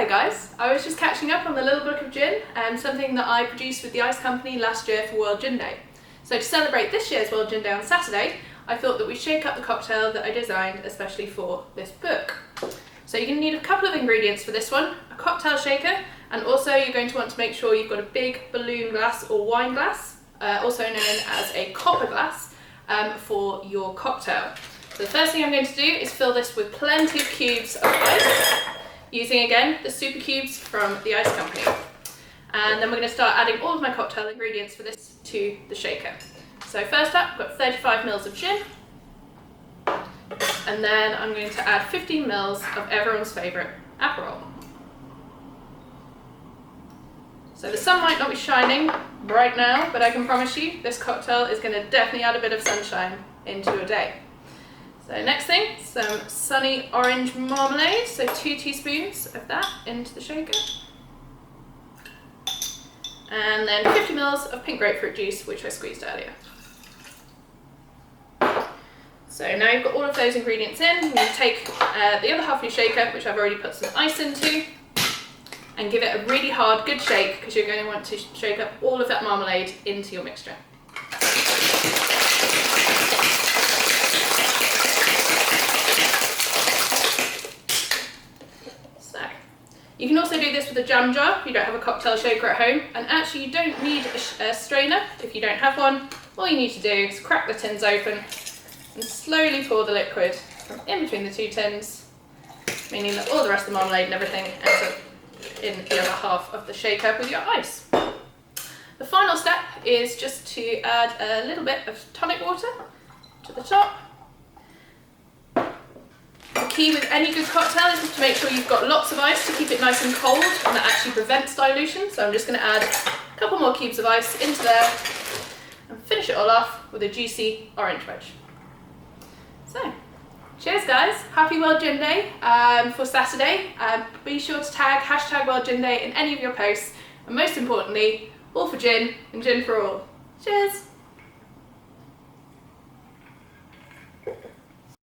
there guys, I was just catching up on the little book of gin, something that I produced with the Ice Company last year for World Gin Day. So to celebrate this year's World Gin Day on Saturday, I thought that we'd shake up the cocktail that I designed especially for this book. So you're going to need a couple of ingredients for this one, a cocktail shaker, and also you're going to want to make sure you've got a big balloon glass or wine glass, also known as a copper glass, for your cocktail. So the first thing I'm going to do is fill this with plenty of cubes of ice, using again the super cubes from the Ice Company. And then we're going to start adding all of my cocktail ingredients for this to the shaker. So first up, I've got 35 ml of gin, and then I'm going to add 15 ml of everyone's favourite Aperol. So the sun might not be shining right now, but I can promise you this cocktail is going to definitely add a bit of sunshine into your day. So next thing, some sunny orange marmalade, so 2 teaspoons of that into the shaker. And then 50 ml of pink grapefruit juice, which I squeezed earlier. So now you've got all of those ingredients in, you're going to take the other half of your shaker, which I've already put some ice into, and give it a really hard, good shake, because you're going to want to shake up all of that marmalade into your mixture. You can also do this with a jam jar if you don't have a cocktail shaker at home, and actually you don't need a strainer if you don't have one. All you need to do is crack the tins open and slowly pour the liquid from in between the two tins, meaning that all the rest of the marmalade and everything ends up in the other half of the shaker with your ice. The final step is just to add a little bit of tonic water to the top. The key with any good cocktail is to make sure you've got lots of ice to keep it nice and cold, and that actually prevents dilution. So I'm just going to add a couple more cubes of ice into there and finish it all off with a juicy orange wedge. So, cheers guys, happy World Gin Day for Saturday. Be sure to tag #WorldGinDay in any of your posts, and most importantly, all for gin and gin for all. Cheers!